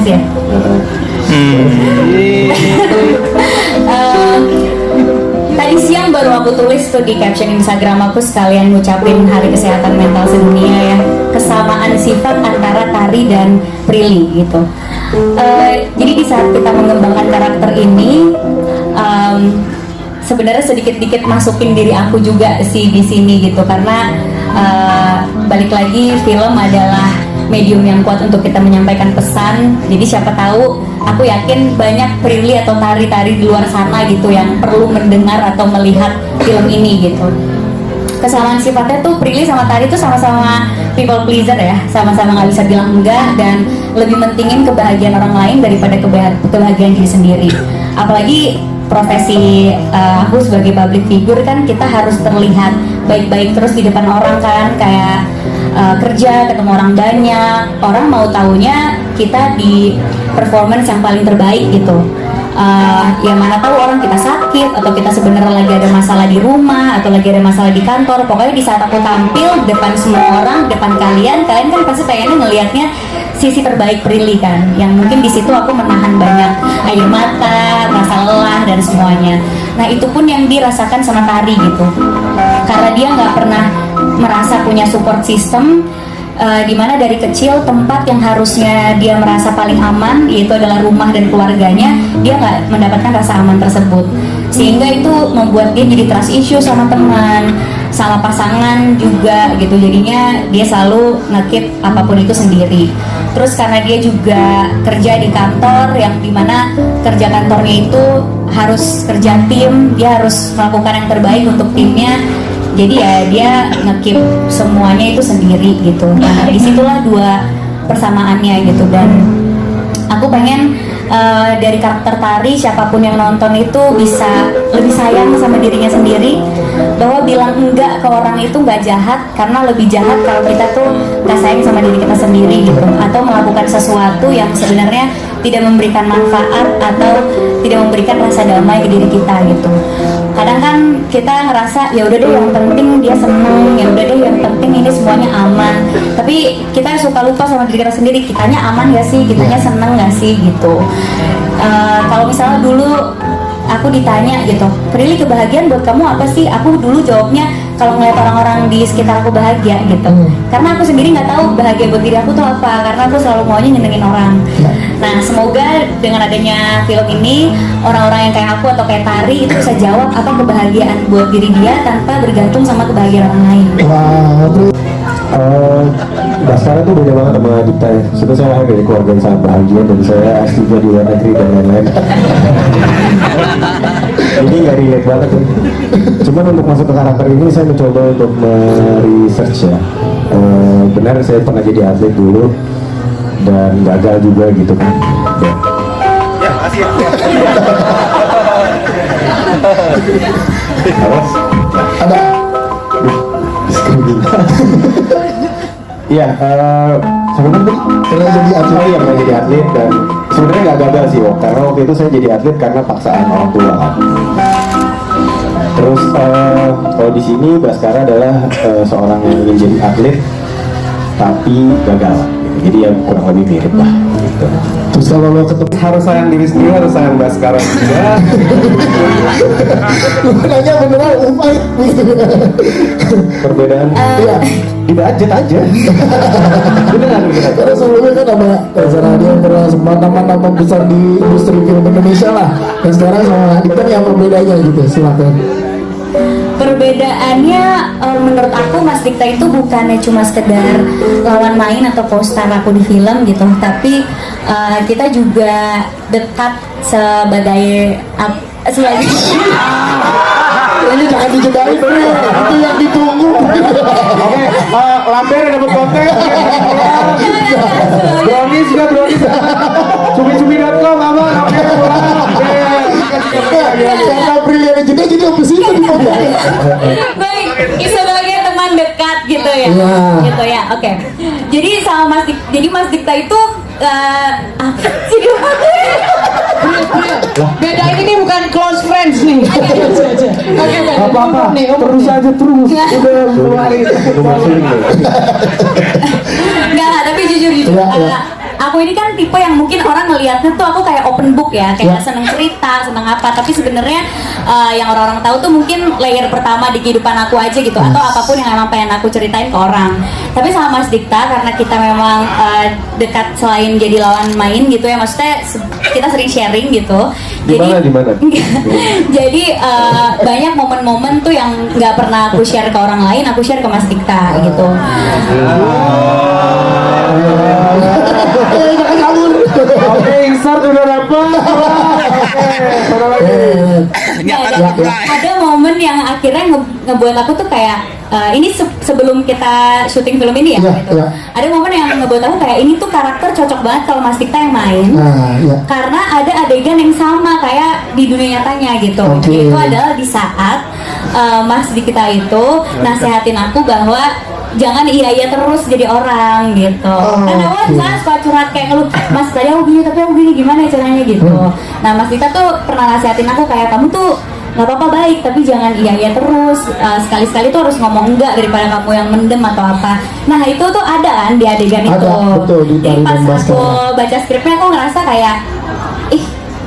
Makasih ya. Tadi siang baru aku tulis tuh di caption Instagram aku sekalian ngucapin Hari Kesehatan Mental Sedunia ya. Kesamaan sifat antara Tari dan Prilly gitu. Jadi di saat kita mengembangkan karakter ini, sebenarnya sedikit-sedikit masukin diri aku juga sih di sini gitu, karena balik lagi film adalah medium yang kuat untuk kita menyampaikan pesan. Jadi siapa tahu, aku yakin banyak Prilly atau Tari-Tari di luar sana gitu yang perlu mendengar atau melihat film ini gitu. Kesamaan sifatnya tuh Prilly sama Tari tuh sama-sama people pleaser ya, sama-sama nggak bisa bilang enggak dan lebih mentingin kebahagiaan orang lain daripada kebahagiaan diri sendiri. Apalagi profesi aku sebagai public figure kan, kita harus terlihat baik-baik terus di depan orang kan, kayak kerja ketemu orang banyak, orang mau taunya kita di performance yang paling terbaik gitu. Ya mana tahu orang kita sakit atau kita sebenarnya lagi ada masalah di rumah atau lagi ada masalah di kantor. Pokoknya di saat aku tampil depan semua orang, depan kalian kan pasti pengennya ngelihatnya sisi terbaik Prilly kan, yang mungkin di situ aku menahan banyak air mata, rasa lelah dan semuanya. Nah itu pun yang dirasakan sama Tari gitu, karena dia nggak pernah merasa punya support system. Dimana dari kecil tempat yang harusnya dia merasa paling aman, yaitu adalah rumah dan keluarganya, dia nggak mendapatkan rasa aman tersebut, sehingga itu membuat dia jadi trust issue sama teman, sama pasangan juga gitu. Jadinya dia selalu ngekip apapun itu sendiri. Terus karena dia juga kerja di kantor yang dimana kerja kantornya itu harus kerja tim, dia harus melakukan yang terbaik untuk timnya. Jadi ya dia ngekip semuanya itu sendiri gitu. Nah disitulah dua persamaannya gitu. Dan aku pengen dari karakter Tari, siapapun yang nonton itu bisa lebih sayang sama dirinya sendiri, bahwa bilang enggak ke orang itu nggak jahat, karena lebih jahat kalau kita tuh nggak sayang sama diri kita sendiri gitu, atau melakukan sesuatu yang sebenarnya tidak memberikan manfaat atau tidak memberikan rasa damai ke diri kita gitu. Kadang kan kita ngerasa ya udah deh yang penting dia seneng, ya udah deh yang penting ini semuanya aman. Tapi kita suka lupa sama diri kita sendiri, kitanya aman gak sih, kitanya seneng gak sih gitu. Kalau misalnya dulu aku ditanya gitu, Prilly kebahagiaan buat kamu apa sih? Aku dulu jawabnya kalau ngeliat orang-orang di sekitar aku bahagia gitu. Karena aku sendiri nggak tahu bahagia buat diri aku tuh apa, karena aku selalu maunya nyenengin orang. Nah semoga dengan adanya film ini, orang-orang yang kayak aku atau kayak Tari itu bisa jawab apa kebahagiaan buat diri dia tanpa bergantung sama kebahagiaan orang lain. Baskara tuh beda banget sama Dipta ya. Sebetulnya saya lahir dari keluarga yang sangat bahagia dan saya S3 di luar negeri dan lain-lain. Ini nggak relate banget tuh. Cuman untuk masuk ke karakter ini saya mencoba untuk meresearch ya. Benar saya pernah jadi atlet dulu dan gagal juga gitu kan. Ya, makasih ya. Ada iya, sebenarnya pernah jadi atlet. Oh iya, pernah jadi atlet dan sebenarnya nggak gagal sih, karena waktu itu saya jadi atlet karena paksaan orang tua kan. Terus kalau di sini Baskara adalah seorang yang ingin jadi atlet tapi gagal. Jadi ya kurang lebih mirip lah gitu. Terus kalau lo ketemu harus sayang diri sendiri, harus sayang Baskara juga. Nanya beneran umai. Perbedaan ya di budget aja. beneran. Karena sebelumnya kan sama Reza Radian pernah sempat nama-nama besar di industri film Indonesia lah. Dan sekarang sama Dipta yang berbedanya gitu, silakan. Perbedaannya menurut aku Mas Dikta itu bukannya cuma sekedar lawan main atau co-star aku di film gitu, tapi kita juga dekat sebagai ini jangan dijedain dulu, itu yang ditunggu. Oke, Lamber dapat konten. Brownies juga, cumi-cumi.com apa? Karena Brilian juga jadi apa sih itu? Baik, sebagai teman dekat gitu ya, gitu ya. Oke. Jadi sama Mas Dikta itu apa sih dia? Beda ini bukan close friends nih. Oke, apa-apa. Terus aja terus. Udah keluarin. Enggak, tapi jujur. aku ini kan tipe yang mungkin orang ngelihatnya tuh aku kayak open book ya, kayak seneng cerita, seneng apa. Tapi sebenarnya yang orang-orang tahu tuh mungkin layer pertama di kehidupan aku aja gitu, atau apapun yang emang pengen aku ceritain ke orang. Tapi sama Mas Dikta, karena kita memang dekat selain jadi lawan main gitu ya, maksudnya kita sering sharing gitu. Di mana? Jadi banyak momen-momen tuh yang nggak pernah aku share ke orang lain, aku share ke Mas Dikta gitu. Jangan kabur. Oke, insert udah dapet. Ada momen yang akhirnya ngebuat aku tuh kayak ini sebelum kita syuting film ini ya, gitu. Ada momen yang ngebuat aku kayak ini tuh karakter cocok banget kalau Mas Dikta yang main. Karena ada adegan yang sama kayak di dunia nyatanya gitu. Itu adalah di saat Mas Dikta itu nasehatin aku bahwa jangan iya terus jadi orang gitu. Karena awal misalnya suka curhat kayak ngeluh, Mas tadi aku gini tapi aku gini gimana ya caranya gitu. Nah Mas Dikta tuh pernah nasehatin aku kayak kamu tuh nggak apa-apa baik tapi jangan iya terus, sekali-sekali tuh harus ngomong enggak daripada kamu yang mendem atau apa. Nah itu tuh ada kan di adegan itu. Jadi pas aku baca skripnya aku ngerasa kayak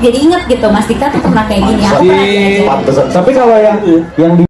jadi inget gitu Mas Dikta tuh pernah kayak gini. Aku pernah kayak gini. Tapi kalau yang di